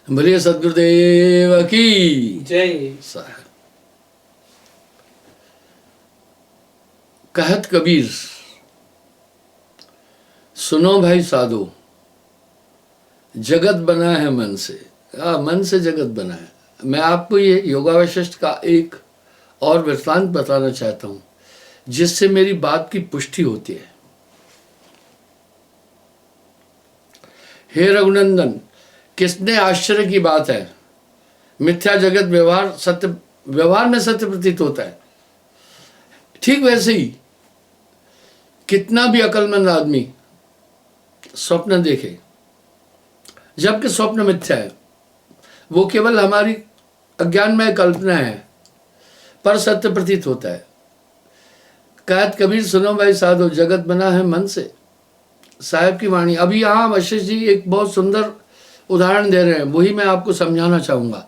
बोलिए सदगुरुदेव की जय। साहब। कहत कबीर, सुनो भाई साधो, जगत बना है मन से। मन से जगत बना है। मैं आपको ये योगा वशिष्ठ का एक और वृत्तांत बताना चाहता हूं जिससे मेरी बात की पुष्टि होती है। हे रघुनंदन, कितने आश्चर्य की बात है। मिथ्या जगत व्यवहार सत्य, व्यवहार में सत्य प्रतीत होता है। ठीक वैसे ही कितना भी अकलमंद आदमी स्वप्न देखे, जबकि स्वप्न मिथ्या है, वो केवल हमारी अज्ञानमय कल्पना है, पर सत्य प्रतीत होता है। कहत कबीर, सुनो भाई साधो, जगत बना है मन से। साहब की वाणी। अभी यहाँ वशिष्ठ जी एक बहुत सुंदर उदाहरण दे रहे हैं, वही मैं आपको समझाना चाहूंगा।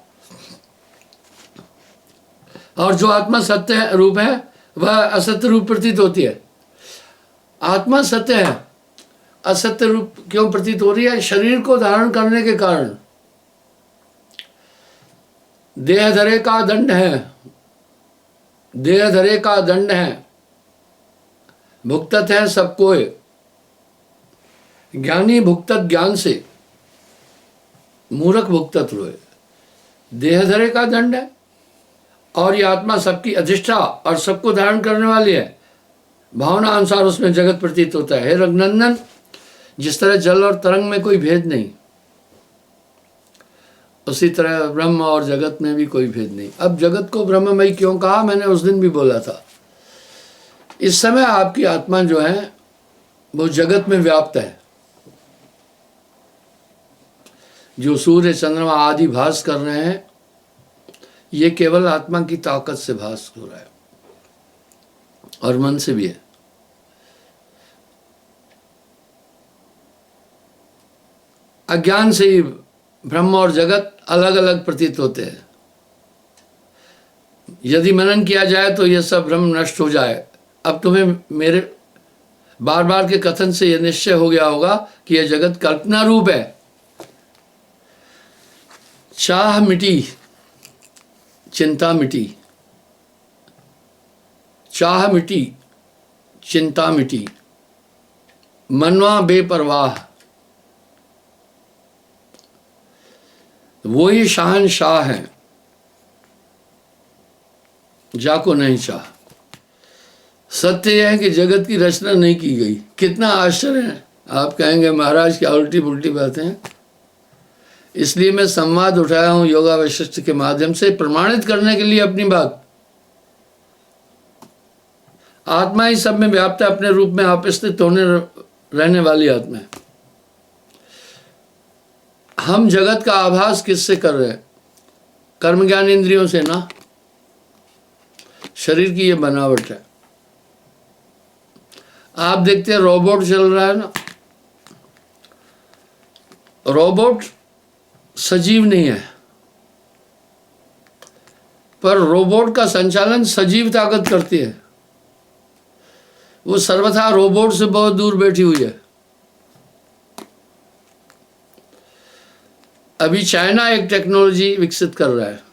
और जो आत्मा सत्य रूप है वह असत्य रूप प्रतीत होती है। आत्मा सत्य है, असत्य रूप क्यों प्रतीत हो रही है? शरीर को धारण करने के कारण। देह धरे का दंड है, देह धरे का दंड है, भुगतत है सबको। ज्ञानी भुगतत ज्ञान से, मूर्ख भुगतत रोए। देह धरे का दंड है और ये आत्मा सबकी अधिष्ठा और सबको धारण करने वाली है। भावना अनुसार उसमें जगत प्रतीत होता है। हे रघुनंदन, जिस तरह जल और तरंग में कोई भेद नहीं, उसी तरह ब्रह्म और जगत में भी कोई भेद नहीं। अब जगत को ब्रह्ममयी क्यों कहा? मैंने उस दिन भी बोला था। इस समय आपकी आत्मा जो है वो जगत में व्याप्त है। जो सूर्य चंद्रमा आदि भास कर रहे हैं, ये केवल आत्मा की ताकत से भास हो रहा है और मन से भी है। अज्ञान से ही ब्रह्म और जगत अलग अलग प्रतीत होते हैं। यदि मनन किया जाए तो यह सब भ्रम नष्ट हो जाए। अब तुम्हें मेरे बार बार के कथन से यह निश्चय हो गया होगा कि यह जगत कल्पना रूप है। चाह मिटी, चिंता मिटी। चाह मिटी, चिंता मिटी, मनवा बेपरवाह। वो ही शहंशाह हैं, जाको नहीं चाह। सत्य यह है कि जगत की रचना नहीं की गई। कितना आश्चर्य है। आप कहेंगे महाराज क्या उल्टी पुल्टी बातें हैं। इसलिए मैं संवाद उठाया हूं योगा वशिष्ठ के माध्यम से, प्रमाणित करने के लिए अपनी बात। आत्मा ही सब में व्याप्त है, अपने रूप में आप स्थित होने रहने वाली आत्मा है। हम जगत का आभास किससे कर रहे हैं? कर्म ज्ञान इंद्रियों से ना। शरीर की ये बनावट है। आप देखते हैं रोबोट चल रहा है ना, रोबोट सजीव नहीं है, पर रोबोट का संचालन सजीव ताकत करती है। वो सर्वथा रोबोट से बहुत दूर बैठी हुई है। अभी चाइना एक टेक्नोलॉजी विकसित कर रहा है।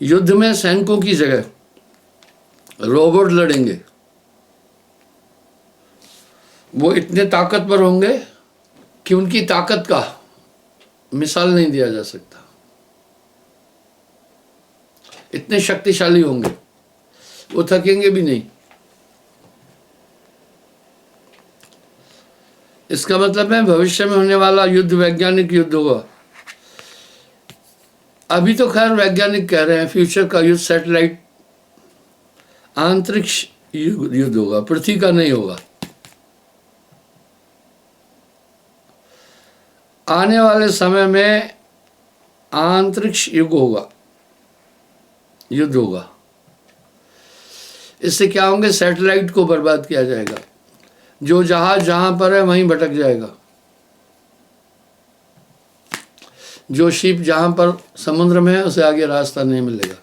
युद्ध में सैनिकों की जगह रोबोट लड़ेंगे। वो इतने ताकतवर होंगे कि उनकी ताकत का मिसाल नहीं दिया जा सकता। इतने शक्तिशाली होंगे, वो थकेंगे भी नहीं। इसका मतलब है भविष्य में होने वाला युद्ध वैज्ञानिक युद्ध होगा। अभी तो खैर वैज्ञानिक कह रहे हैं फ्यूचर का युद्ध सैटेलाइट अंतरिक्ष युद्ध होगा, पृथ्वी का नहीं होगा। आने वाले समय में अंतरिक्ष युग होगा, युद्ध होगा। इससे क्या होंगे? सैटेलाइट को बर्बाद किया जाएगा। जो जहाज जहां पर है वहीं भटक जाएगा। जो शिप जहां पर समुद्र में है उसे आगे रास्ता नहीं मिलेगा।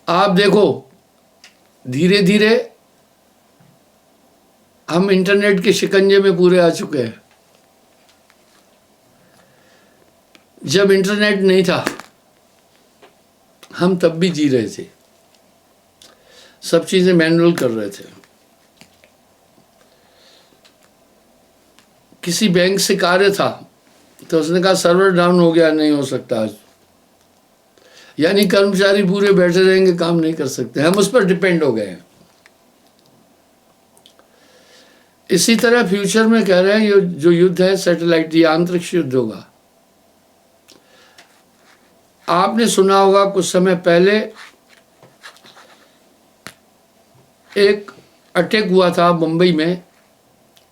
आप देखो धीरे धीरे हम इंटरनेट के शिकंजे में पूरे आ चुके हैं। जब इंटरनेट नहीं था हम तब भी जी रहे थे, सब चीजें मैनुअल कर रहे थे। किसी बैंक से कार्य था तो उसने कहा सर्वर डाउन हो गया, नहीं हो सकता आज, यानी कर्मचारी पूरे बैठे रहेंगे, काम नहीं कर सकते, हम उस पर डिपेंड हो गए हैं। इसी तरह फ्यूचर में कह रहे हैं ये जो युद्ध है सैटेलाइट, ये अंतरिक्ष युद्ध होगा। आपने सुना होगा कुछ समय पहले एक अटैक हुआ था मुंबई में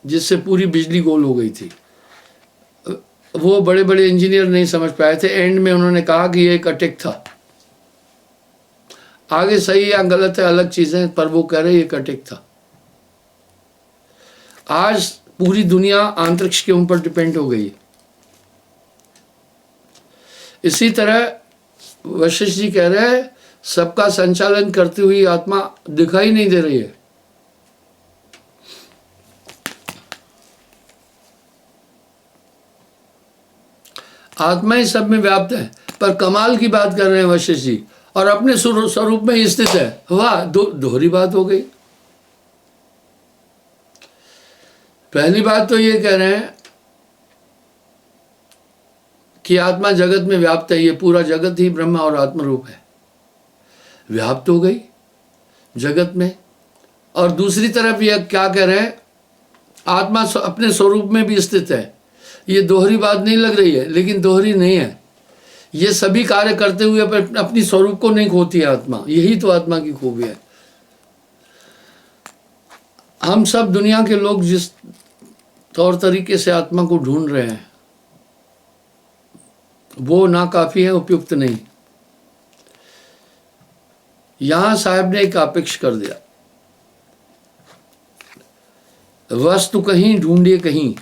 जिससे पूरी बिजली गोल हो गई थी। वो बड़े बड़े इंजीनियर नहीं समझ पाए थे, एंड में उन्होंने कहा कि ये एक अटैक था। आगे सही या गलत है अलग चीजें, पर वो कह रहे एक अटैक था। आज पूरी दुनिया अंतरिक्ष के ऊपर डिपेंड हो गई। इसी तरह वशिष्ठ जी कह रहे हैं सबका संचालन करती हुई आत्मा दिखाई नहीं दे रही है। आत्मा ही सब में व्याप्त है, पर कमाल की बात कर रहे हैं वशिष्ठ जी, और अपने स्वरूप में ही स्थित है। वाह, दोहरी बात हो गई। पहली बात तो ये कह रहे हैं कि आत्मा जगत में व्याप्त है, ये पूरा जगत ही ब्रह्म और आत्म रूप है, व्याप्त हो गई जगत में। और दूसरी तरफ यह क्या कह रहे हैं, आत्मा अपने स्वरूप में भी स्थित है। ये दोहरी बात नहीं लग रही है, लेकिन दोहरी नहीं है। ये सभी कार्य करते हुए अपनी स्वरूप को नहीं खोती है आत्मा, यही तो आत्मा की खूबी है। हम सब दुनिया के लोग जिस तौर तरीके से आत्मा को ढूंढ रहे हैं वो ना काफी है, उपयुक्त नहीं। यहां साहब ने एक अपेक्ष कर दिया, वस्तु कहीं ढूंढे कहीं,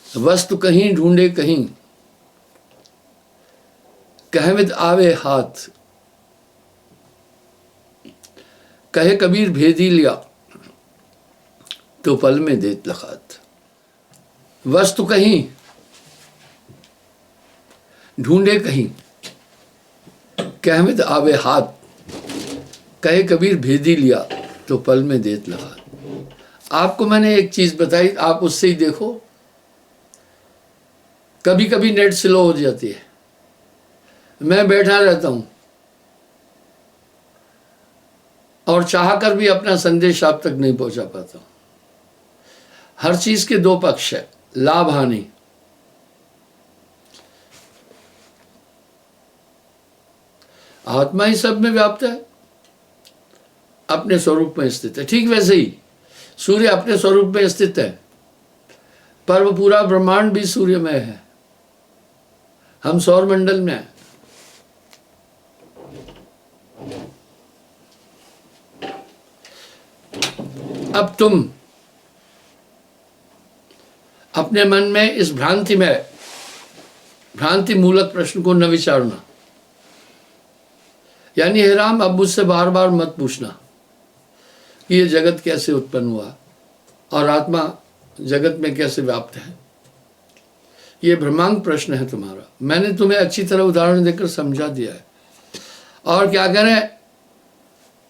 वस्तु कहीं ढूंढे कहीं, कहमित आवे हाथ, कहे कबीर भेदी लिया तो पल में देत लखात। वस्तु कहीं ढूंढे कहीं, कहमित आवे हाथ, कहे कबीर भेदी लिया तो पल में देत लखात। आपको मैंने एक चीज बताई, आप उससे ही देखो। कभी कभी नेट स्लो हो जाती है, मैं बैठा रहता हूं और चाहकर भी अपना संदेश आप तक नहीं पहुंचा पाता हूं। हर चीज के दो पक्ष है, लाभ हानि। आत्मा ही सब में व्याप्त है, अपने स्वरूप में स्थित है। ठीक वैसे ही सूर्य अपने स्वरूप में स्थित है, पर वो पूरा ब्रह्मांड भी सूर्यमय है। हम सौर मंडल में हैं। अब तुम अपने मन में इस भ्रांति मूलक प्रश्न को न विचारना, यानी हे राम अब मुझसे बार बार मत पूछना कि ये जगत कैसे उत्पन्न हुआ और आत्मा जगत में कैसे व्याप्त है। ये भ्रमांक प्रश्न है तुम्हारा। मैंने तुम्हें अच्छी तरह उदाहरण देकर समझा दिया है, और क्या करें,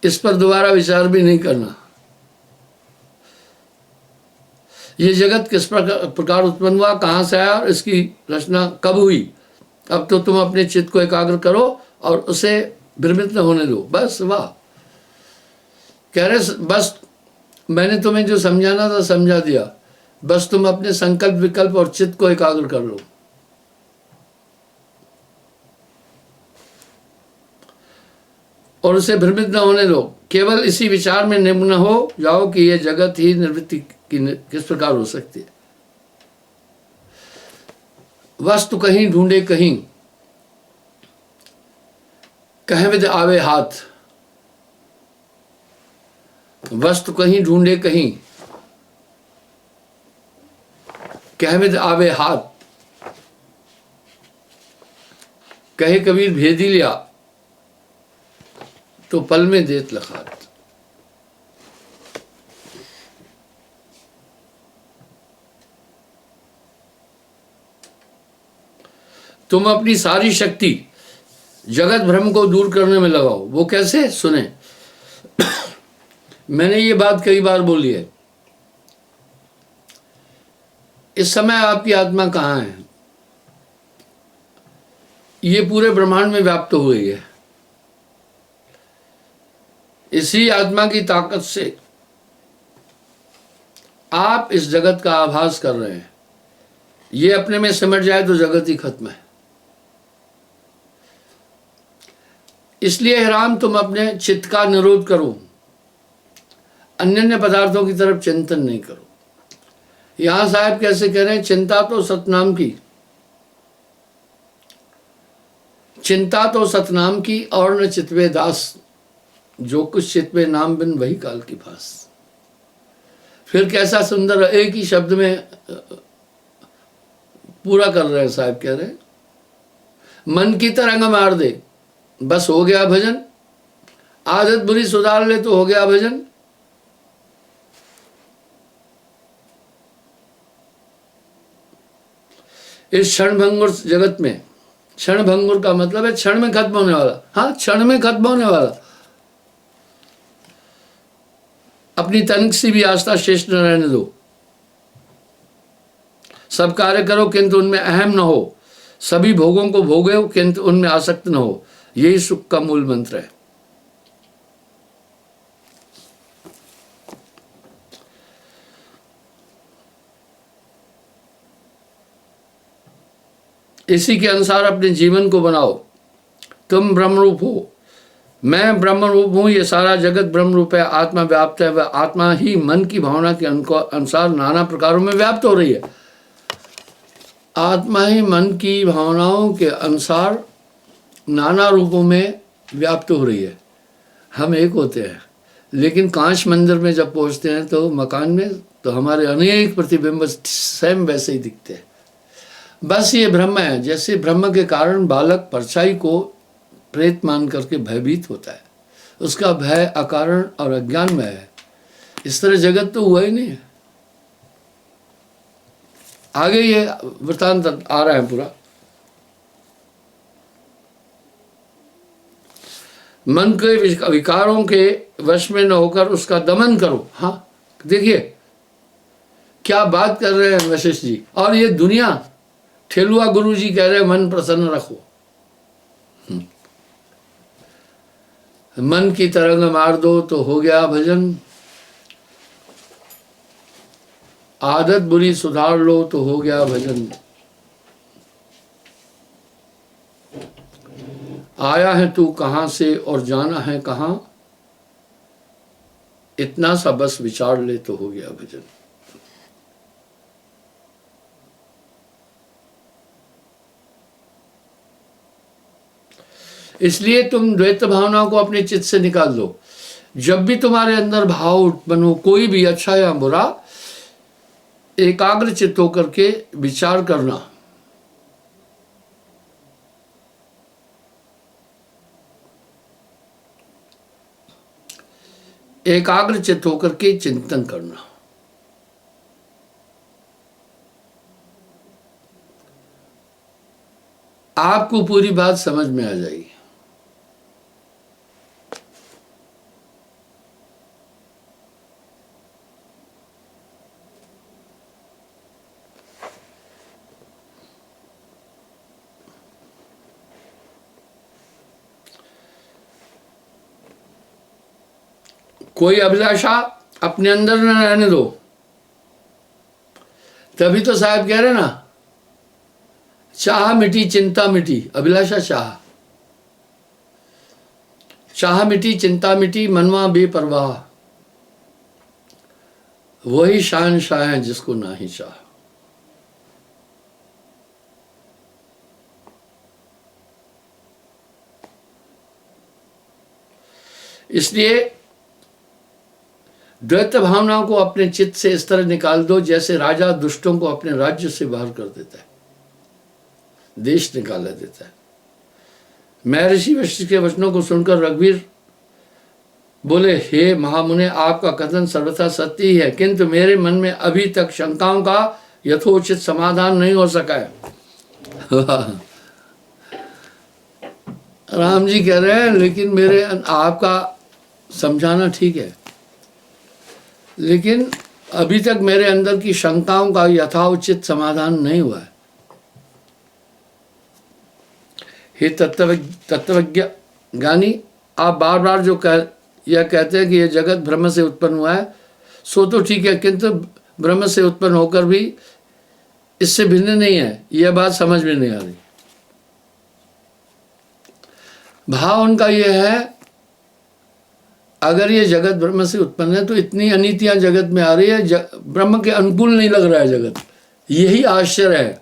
इस पर दोबारा विचार भी नहीं करना। ये जगत किस प्रकार उत्पन्न हुआ, कहाँ से आया और इसकी रचना कब हुई, अब तो तुम अपने चित्त को एकाग्र करो और उसे भ्रमित न होने दो। बस, वाह। कह रहे बस मैंने तुम्हें जो समझाना था समझा दिया, बस तुम अपने संकल्प विकल्प और चित्त को एकाग्र कर लो। और उसे भ्रमित न होने दो। केवल इसी विचार में निम्न हो जाओ कि यह जगत ही निवृत्ति किस प्रकार हो सकती है। वस्तु कहीं ढूंढे कहीं, कहविद आवे हाथ। वस्तु कहीं ढूंढे कहीं, कहविद आवे हाथ, कहे कबीर भेदी लिया तो पल में देत लखात। तुम अपनी सारी शक्ति जगत भ्रम को दूर करने में लगाओ। वो कैसे? सुने, मैंने ये बात कई बार बोली है। इस समय आपकी आत्मा कहाँ है? ये पूरे ब्रह्मांड में व्याप्त हो गई है। इसी आत्मा की ताकत से आप इस जगत का आभास कर रहे हैं। ये अपने में सिमट जाए तो जगत ही खत्म है। इसलिए हे राम, तुम अपने चित्त का निरोध करो, अन्य अन्य पदार्थों की तरफ चिंतन नहीं करो। यहां साहब कैसे कह रहे हैं? चिंता तो सतनाम की, चिंता तो सतनाम की, और न चितवे दास, जो कुछ चितवे नाम बिन वही काल की फास। फिर कैसा सुंदर एक ही शब्द में पूरा कर रहे हैं साहब। कह रहे हैं मन की तरंग मार दे, बस हो गया भजन। आदत बुरी सुधार ले तो हो गया भजन। इस क्षण भंगुर जगत में, क्षण भंगुर का मतलब है क्षण में खत्म होने वाला। हाँ, क्षण में खत्म होने वाला। अपनी तनिक सी भी आस्था शेष न रहने दो। सब कार्य करो किंतु उनमें अहम न हो। सभी भोगों को भोगे किंतु उनमें आसक्त न हो। यही सुख का मूल मंत्र है। इसी के अनुसार अपने जीवन को बनाओ। तुम ब्रह्मरूप हो, मैं ब्रह्मरूप हूं, ये सारा जगत ब्रह्मरूप है, आत्मा व्याप्त है। वह आत्मा ही मन की भावना के अनुसार नाना प्रकारों में व्याप्त हो रही है। आत्मा ही मन की भावनाओं के अनुसार नाना रूपों में व्याप्त हो रही है। हम एक होते हैं, लेकिन कांच मंदिर में जब पहुंचते हैं तो मकान में, तो हमारे अनेक प्रतिबिंब सेम वैसे ही दिखते हैं। बस ये ब्रह्म है। जैसे ब्रह्म के कारण बालक परछाई को प्रेत मान करके भयभीत होता है, उसका भय अकारण और अज्ञान में है। इस तरह जगत तो हुआ ही नहीं है। आगे ये वृत्तांत आ रहा है पूरा। मन के विकारों के वश में न होकर उसका दमन करो। हाँ, देखिए क्या बात कर रहे हैं वशिष्ठ जी। और ये दुनिया, ठेलुआ गुरु जी कह रहे हैं मन प्रसन्न रखो। मन की तरंग मार दो तो हो गया भजन। आदत बुरी सुधार लो तो हो गया भजन। आया है तू कहां से और जाना है कहां, इतना सा बस विचार ले तो हो गया भजन। इसलिए तुम द्वैत भावना को अपने चित्त से निकाल दो। जब भी तुम्हारे अंदर भाव उत्पन्न हो, कोई भी अच्छा या बुरा, एकाग्र चित्त होकर के विचार करना। एकाग्र चित्त होकर के चिंतन करना। आपको पूरी बात समझ में आ जाएगी। कोई अभिलाषा अपने अंदर न रहने दो। तभी तो साहब कह रहे ना, चाह मिटी चिंता मिटी। अभिलाषा चाह, चाह मिटी चिंता मिटी, मनवा बेपरवाह। वही शहंशाह है जिसको ना ही चाह। इसलिए द्वैत भावना को अपने चित्त से इस तरह निकाल दो जैसे राजा दुष्टों को अपने राज्य से बाहर कर देता है, देश निकाला देता है। महर्षि वशिष्ठ के वचनों को सुनकर रघुवीर बोले, हे महामुने, आपका कथन सर्वथा सत्य ही है, किंतु मेरे मन में अभी तक शंकाओं का यथोचित समाधान नहीं हो सका है। राम जी कह रहे हैं लेकिन मेरे आपका समझाना ठीक है, लेकिन अभी तक मेरे अंदर की शंकाओं का यथाउचित समाधान नहीं हुआ है। हे तत्वज्ञ ज्ञानी, आप बार बार जो यह कहते हैं कि यह जगत ब्रह्म से उत्पन्न हुआ है, सो तो ठीक है, किंतु ब्रह्म से उत्पन्न होकर भी इससे भिन्न नहीं है, यह बात समझ में नहीं आ रही। भाव उनका यह है, अगर ये जगत ब्रह्म से उत्पन्न है तो इतनी अनीतियां जगत में आ रही है, ब्रह्म के अनुकूल नहीं लग रहा है जगत। यही आश्चर्य है।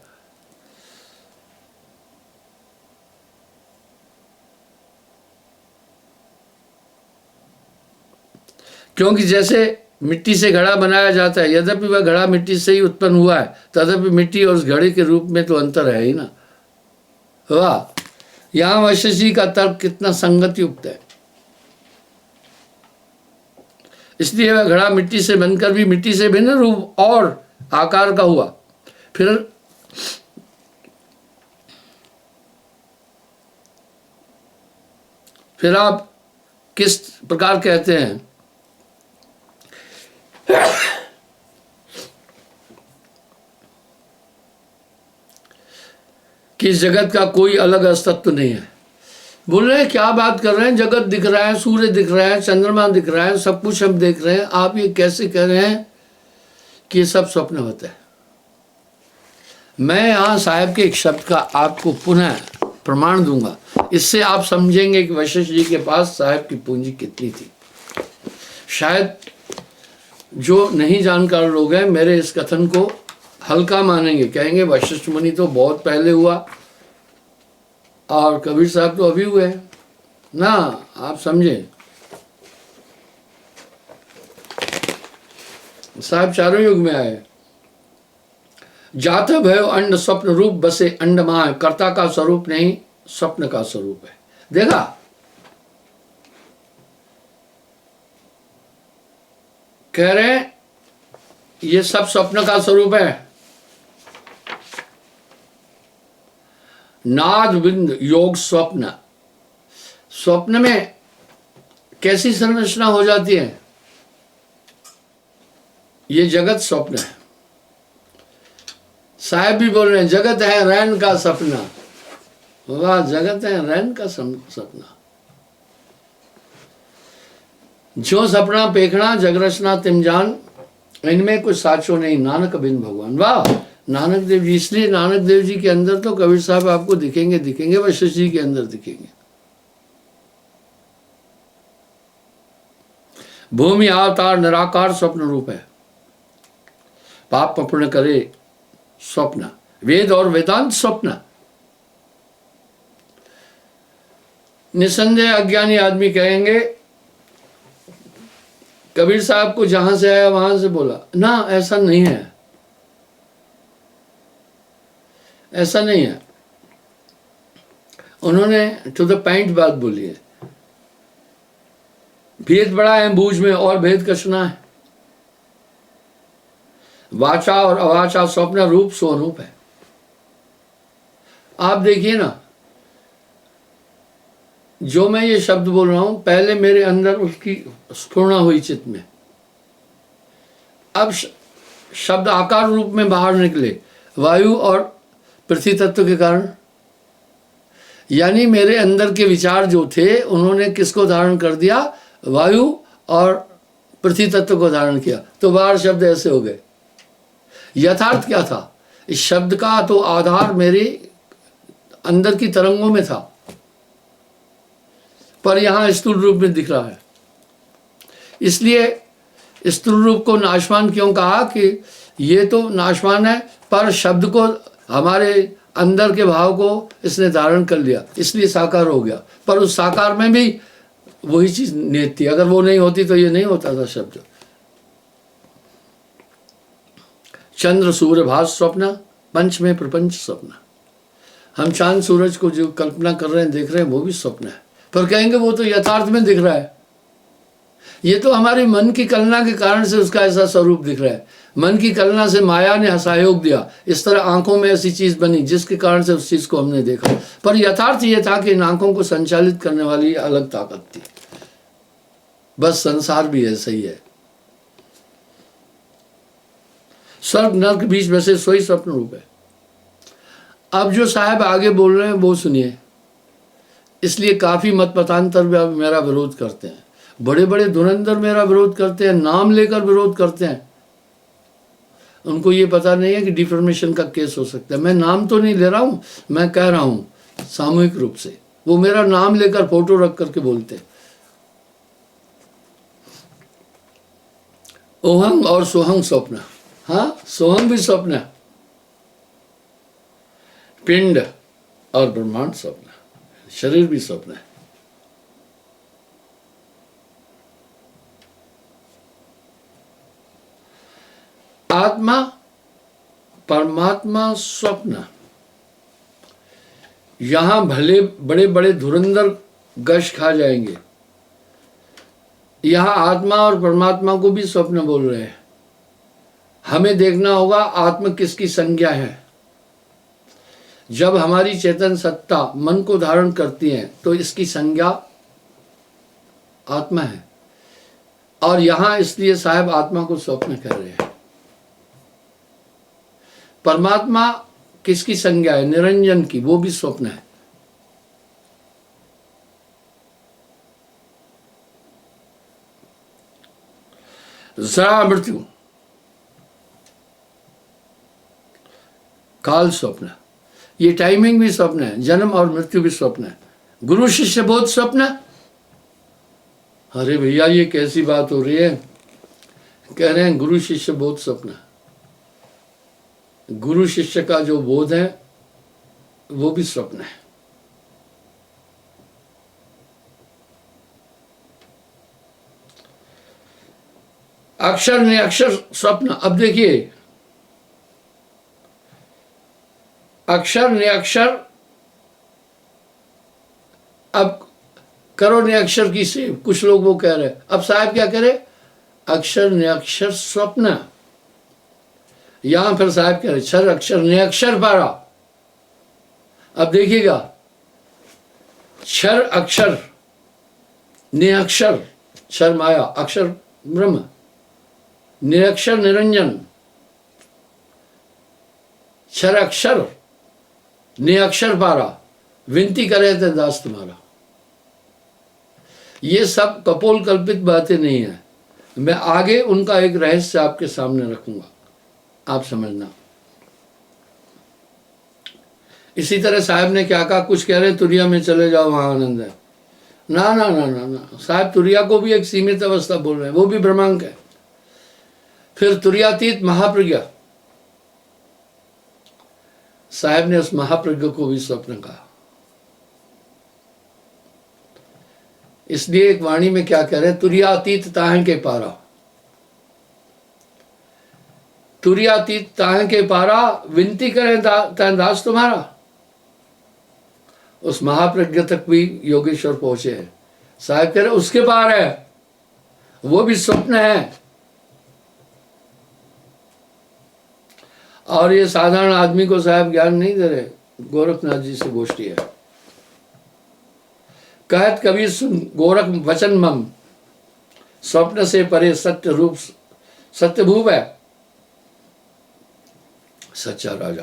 क्योंकि जैसे मिट्टी से घड़ा बनाया जाता है, यद्यपि वह घड़ा मिट्टी से ही उत्पन्न हुआ है, तथापि मिट्टी और उस घड़े के रूप में तो अंतर है ही ना। वाह, यहां वशिष्ठ जी का तर्क कितना संगत युक्त है। इसलिए वह घड़ा मिट्टी से बनकर भी मिट्टी से भिन्न रूप और आकार का हुआ। फिर आप किस प्रकार कहते हैं कि इस जगत का कोई अलग अस्तित्व नहीं है। बोल रहे हैं क्या बात कर रहे हैं, जगत दिख रहा है, सूर्य दिख रहा है, चंद्रमा दिख रहा है, सब कुछ हम देख रहे हैं, आप ये कैसे कह रहे हैं कि ये सब स्वप्न होता है। मैं यहाँ साहब के एक शब्द का आपको पुनः प्रमाण दूंगा, इससे आप समझेंगे कि वशिष्ठ जी के पास साहब की पूंजी कितनी थी। शायद जो नहीं जानकार लोग हैं मेरे इस कथन को हल्का मानेंगे, कहेंगे वशिष्ठ मुनि तो बहुत पहले हुआ और कबीर साहब तो अभी हुए ना। आप समझे, साहब चारों युग में आए। जात भयो अंड स्वप्न रूप बसे अंडमाय, कर्ता का स्वरूप नहीं स्वप्न का स्वरूप है। देखा, कह रहे हैं ये सब स्वप्न का स्वरूप है। नाद बिंद योग स्वप्न, स्वप्न में कैसी संरचना हो जाती है, ये जगत स्वप्न है। साहब भी बोल रहे हैं जगत है रैन का सपना। वाह, जगत है रैन का सपना। जो सपना पेखना जगरचना तिम जान, इनमें कुछ साचो नहीं नानक बिन भगवान। वाह, नानक देव जी। इसलिए नानक देव जी के अंदर तो कबीर साहब आपको दिखेंगे दिखेंगे, वशिष्ठ जी के अंदर दिखेंगे। भूमि अवतार निराकार स्वप्न रूप है, पाप पुण्य करे स्वप्न, वेद और वेदांत स्वप्न। निसंदेह अज्ञानी आदमी कहेंगे कबीर साहब को जहां से आया वहां से बोला ना, ऐसा नहीं है, ऐसा नहीं है। उन्होंने टू द पॉइंट बात बोली है। भेद बड़ा है बूझ में और भेद कछना है। वाचा और अवाचा स्वप्न रूप स्वरूप है। आप देखिए ना, जो मैं ये शब्द बोल रहा हूं पहले मेरे अंदर उसकी स्फुरना हुई चित्त में, अब शब्द आकार रूप में बाहर निकले वायु और पृथ्वी तत्व के कारण। यानी मेरे अंदर के विचार जो थे उन्होंने किसको धारण कर दिया, वायु और पृथ्वी तत्व को धारण किया, तो बाहर शब्द ऐसे हो गए। यथार्थ क्या था, इस शब्द का तो आधार मेरे अंदर की तरंगों में था, पर यहां स्थूल रूप में दिख रहा है। इसलिए स्थूल रूप को नाशवान क्यों कहा कि ये तो नाशवान है, पर शब्द को हमारे अंदर के भाव को इसने धारण कर लिया, इसलिए साकार हो गया। पर उस साकार में भी वही चीज नियत थी, अगर वो नहीं होती तो ये नहीं होता था शब्द। चंद्र सूर्य भास स्वप्न, पंच में प्रपंच स्वप्न। हम चांद सूरज को जो कल्पना कर रहे हैं देख रहे हैं वो भी स्वप्न है, पर कहेंगे वो तो यथार्थ में दिख रहा है। ये तो हमारी मन की कल्पना के कारण से उसका ऐसा स्वरूप दिख रहा है। मन की कल्पना से माया ने सहयोग दिया, इस तरह आंखों में ऐसी चीज बनी जिसके कारण से उस चीज को हमने देखा। पर यथार्थ ये था कि इन आंखों को संचालित करने वाली अलग ताकत थी। बस संसार भी ऐसा ही है। स्वर्ग नरक बीच में से सोई स्वप्न रूप है। अब जो साहब आगे बोल रहे हैं वो सुनिए। इसलिए काफी मत मतांतर मेरा विरोध करते हैं, बड़े बड़े धुरंधर मेरा विरोध करते हैं, नाम लेकर विरोध करते हैं। उनको ये पता नहीं है कि डिफॉर्मेशन का केस हो सकता है। मैं नाम तो नहीं ले रहा हूं, मैं कह रहा हूं सामूहिक रूप से। वो मेरा नाम लेकर फोटो रख करके बोलते हैं। ओहंग और सोहंग स्वप्न, हाँ सोहंग भी स्वप्न है, पिंड और ब्रह्मांड स्वप्न, शरीर भी स्वप्न है। आत्मा परमात्मा स्वप्न, यहां भले बड़े बड़े धुरंधर गश खा जाएंगे, यहां आत्मा और परमात्मा को भी स्वप्न बोल रहे हैं। हमें देखना होगा आत्मा किसकी संज्ञा है। जब हमारी चेतन सत्ता मन को धारण करती है तो इसकी संज्ञा आत्मा है। और यहां इसलिए साहब आत्मा को स्वप्न कह रहे हैं। परमात्मा किसकी संज्ञा है? निरंजन की, वो भी स्वप्न है। जरा मृत्यु काल स्वप्न, ये टाइमिंग भी स्वप्न है, जन्म और मृत्यु भी स्वप्न है। गुरु शिष्य बोध स्वप्न। अरे भैया ये कैसी बात हो रही है? कह रहे हैं गुरु शिष्य बोध स्वप्न। गुरु शिष्य का जो बोध है वो भी स्वप्न है। अक्षर ने अक्षर स्वप्न। अब देखिए, अक्षर ने अक्षर, अब करो ने अक्षर की सेव, कुछ लोग वो कह रहे हैं। अब साहब क्या करे? अक्षर ने अक्षर स्वप्न। यहां फिर साहब कह रहे क्षर अक्षर ने अक्षर पारा। अब देखिएगा, क्षर अक्षर ने अक्षर, क्षर माया, अक्षर ब्रह्म, निरक्षर निरंजन, क्षर अक्षर ने अक्षर पारा, विनती करे थे दास तुम्हारा। ये सब कपोल कल्पित बातें नहीं है। मैं आगे उनका एक रहस्य आपके सामने रखूंगा, आप समझना। इसी तरह साहब ने क्या कहा? कुछ कह रहे तुरिया में चले जाओ, वहां आनंद है। ना ना ना ना ना, साहब तुरिया को भी एक सीमित अवस्था बोल रहे हैं, वो भी ब्रह्मांक है। फिर तुरियातीत महाप्रज्ञा, साहब ने उस महाप्रज्ञ को भी स्वप्न कहा। इसलिए एक वाणी में क्या कह रहे हैं? तुरियातीत ताह के पारा, तुरियातीत ताह के पारा, विनती करें दास तुम्हारा। उस महाप्रज्ञ तक भी योगेश्वर पहुंचे हैं। साहब कह रहे उसके पार है, वो भी स्वप्न है। और ये साधारण आदमी को साहब ज्ञान नहीं दे रहे। गोरखनाथ जी से गोष्ठी है। कहत कबीर सुन गोरख वचन मम, स्वप्न से परे सत्य रूप सत्यभूप है सच्चा राजा।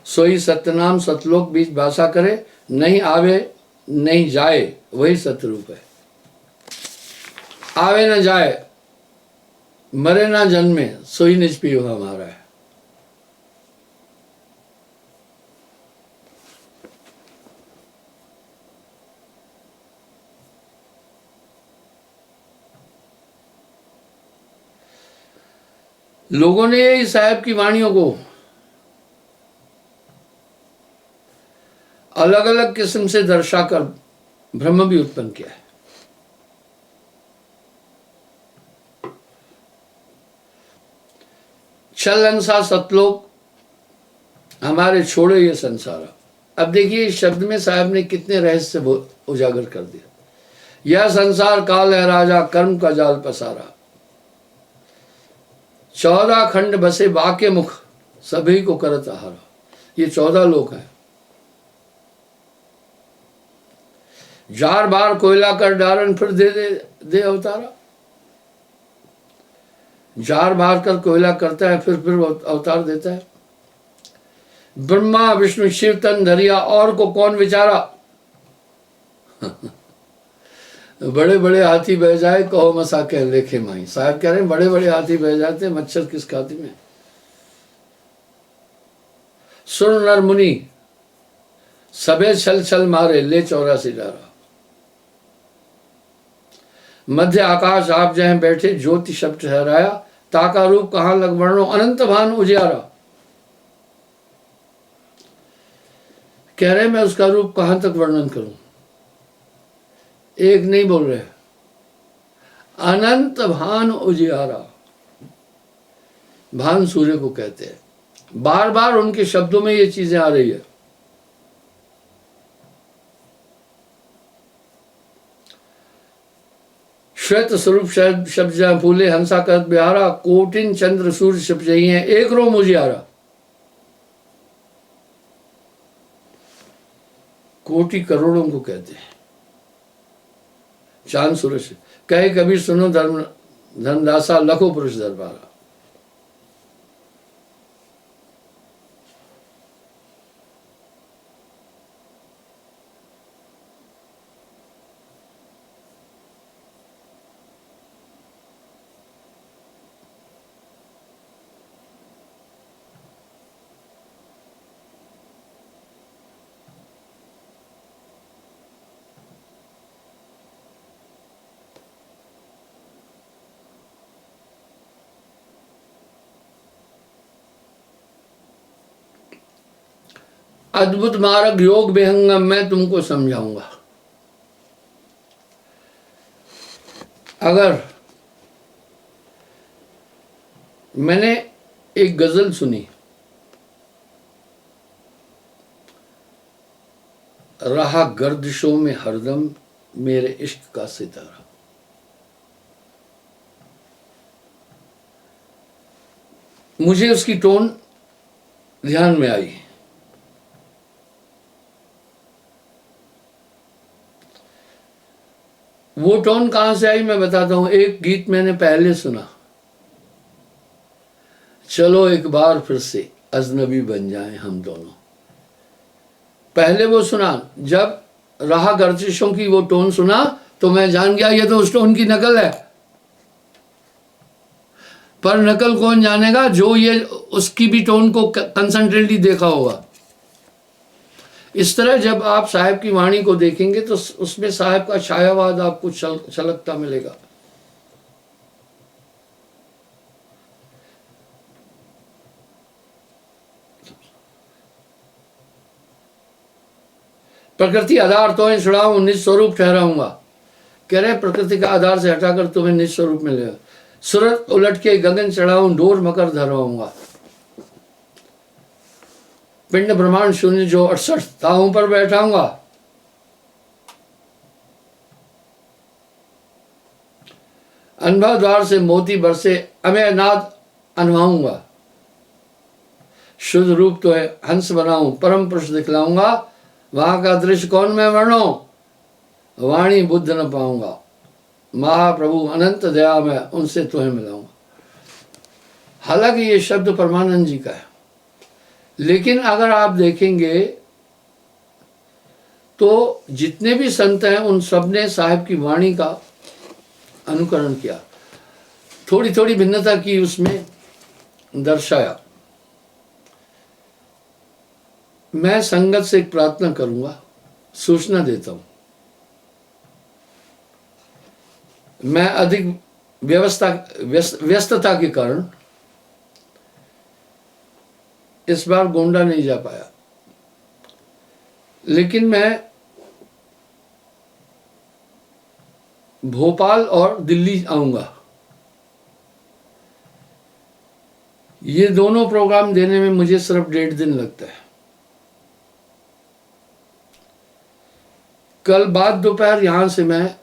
सोई सत्यनाम सतलोक बीच भाषा करे, नहीं आवे नहीं जाए वही सत्य रूप है। आवे न जाए, मरे ना जन्मे, सोई निज पियो हमारा है। लोगों ने इस साहब की वाणियों को अलग अलग किस्म से दर्शाकर भ्रम भी उत्पन्न किया है। छल अंसा सतलोक हमारे छोड़े ये संसार। अब देखिए इस शब्द में साहब ने कितने रहस्य उजागर कर दिया। यह संसार काल है राजा, कर्म का जाल पसारा। 14 खंड बसे बाके मुख, सभी को करत आहारा। ये 14 लोक हैं। जार बार कोयला कर डारन, फिर दे अवतारा। जार बार कर कोयला करता है, फिर अवतार देता है। ब्रह्मा विष्णु शिव तन धरिया, और को कौन विचारा। बड़े बड़े हाथी बह जाए, कहो मसा कह लेखे माही। साहब कह रहे हैं बड़े बड़े हाथी बह जाते हैं, मच्छर किस खाती में। सुर नर मुनि सबे छल छल मारे, ले 84 डारा। मध्य आकाश आप जहाँ बैठे, ज्योति शब्द ठहराया। ताका रूप कहाँ लग वर्णो, अनंत भान उजियारा। कह रहे मैं उसका रूप कहां तक वर्णन करूं। एक नहीं बोल रहे, अनंत भान उजियारा। भान सूर्य को कहते हैं। बार बार उनके शब्दों में ये चीजें आ रही है। श्वेत स्वरूप शब्द जहाँ फूले, हंसा करत बिहारा। कोटिन चंद्र सूर्य छिप जही हैं, एक रोम उजियारा। कोटि करोड़ों को कहते हैं चांद सूरज। कहे कबीर सुनो धर्मदासा, लखो पुरुष दरबारा। अद्भुत मार्ग योग विहंगम मैं तुमको समझाऊंगा। अगर मैंने एक गजल सुनी, रहा गर्दिशों में हरदम मेरे इश्क का सितारा। मुझे उसकी टोन ध्यान में आई। वो टोन कहां से आई मैं बताता हूं। एक गीत मैंने पहले सुना, चलो एक बार फिर से अजनबी बन जाएं हम दोनों। पहले वो सुना, जब राह गर्दिशों की वो टोन सुना तो मैं जान गया ये तो उस टोन की नकल है। पर नकल कौन जानेगा, जो ये उसकी भी टोन को कंसंट्रेटली देखा होगा। इस तरह जब आप साहब की वाणी को देखेंगे तो उसमें साहब का छायावाद आपको छलकता मिलेगा। प्रकृति आधार तो छुड़ाऊं, निज स्वरूप ठहराऊंगा। कह रहे प्रकृति का आधार से हटाकर तुम्हें निज स्वरूप मिलेगा। सूरत उलट के गगन चढ़ाऊं, डोर मकर धरवाऊंगा। पिंड ब्रह्मांड शून्य जो 68 ताहों पर बैठाऊंगा। अनुभव द्वार से मोती बरसे, अमेय नाद अनवाऊंगा। शुद्ध रूप तो है हंस बनाऊं, परम पुरुष दिखलाऊंगा। वहां का दृश्य कौन मैं वर्णो, वाणी बुद्ध न पाऊंगा। महाप्रभु अनंत दया में उनसे तुम्हें मिलाऊंगा। हालांकि ये शब्द परमानंद जी का है, लेकिन अगर आप देखेंगे तो जितने भी संत हैं उन सब ने साहिब की वाणी का अनुकरण किया, थोड़ी थोड़ी भिन्नता की उसमें दर्शाया। मैं संगत से एक प्रार्थना करूंगा, सूचना देता हूं। मैं अधिक व्यस्तता के कारण इस बार गोंडा नहीं जा पाया, लेकिन मैं भोपाल और दिल्ली आऊंगा। ये दोनों प्रोग्राम देने में मुझे सिर्फ 1.5 दिन लगता है। कल बाद दोपहर यहां से मैं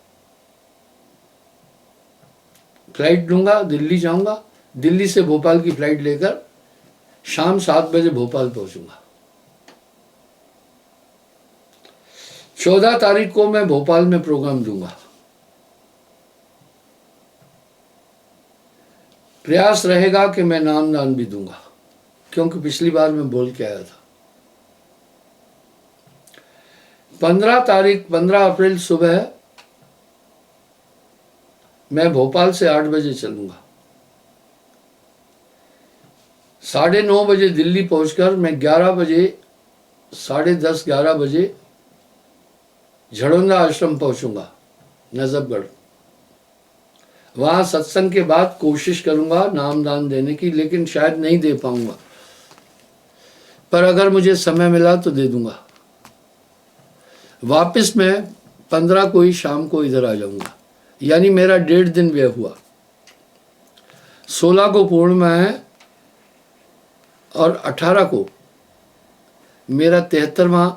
फ्लाइट लूंगा, दिल्ली जाऊंगा। दिल्ली से भोपाल की फ्लाइट लेकर शाम 7 बजे भोपाल पहुंचूंगा। 14 तारीख को मैं भोपाल में प्रोग्राम दूंगा। प्रयास रहेगा कि मैं नामदान भी दूंगा, क्योंकि पिछली बार मैं बोल के आया था। 15 अप्रैल सुबह मैं भोपाल से 8 बजे चलूंगा। 9:30 बजे दिल्ली पहुंचकर मैं 11 बजे 10:30 11 बजे झड़ौंदा आश्रम पहुंचूंगा, नजफगढ़। वहां सत्संग के बाद कोशिश करूंगा नामदान देने की, लेकिन शायद नहीं दे पाऊंगा, पर अगर मुझे समय मिला तो दे दूंगा। वापस मैं 15 को ही शाम को इधर आ जाऊंगा, यानी मेरा 1.5 दिन व्यय हुआ। 16 को पूर्णिमा है और 18 को मेरा 73वां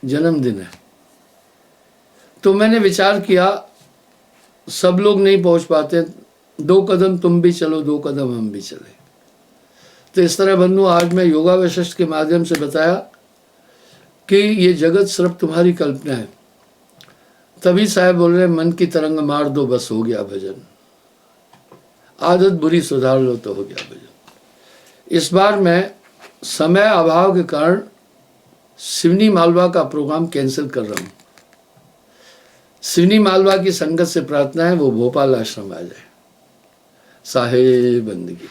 जन्मदिन है। तो मैंने विचार किया, सब लोग नहीं पहुंच पाते, 2 कदम तुम भी चलो, 2 कदम हम भी चले। तो इस तरह बंधु, आज मैं योगा वशिष्ठ के माध्यम से बताया कि ये जगत सिर्फ तुम्हारी कल्पना है। तभी साहब बोल रहे मन की तरंग मार दो, बस हो गया भजन। आदत बुरी सुधार लो तो हो गया भजन। इस बार मैं समय अभाव के कारण सिवनी मालवा का प्रोग्राम कैंसिल कर रहा हूँ। सिवनी मालवा की संगत से प्रार्थना है वो भोपाल आश्रम आ जाए। साहेब बंदगी।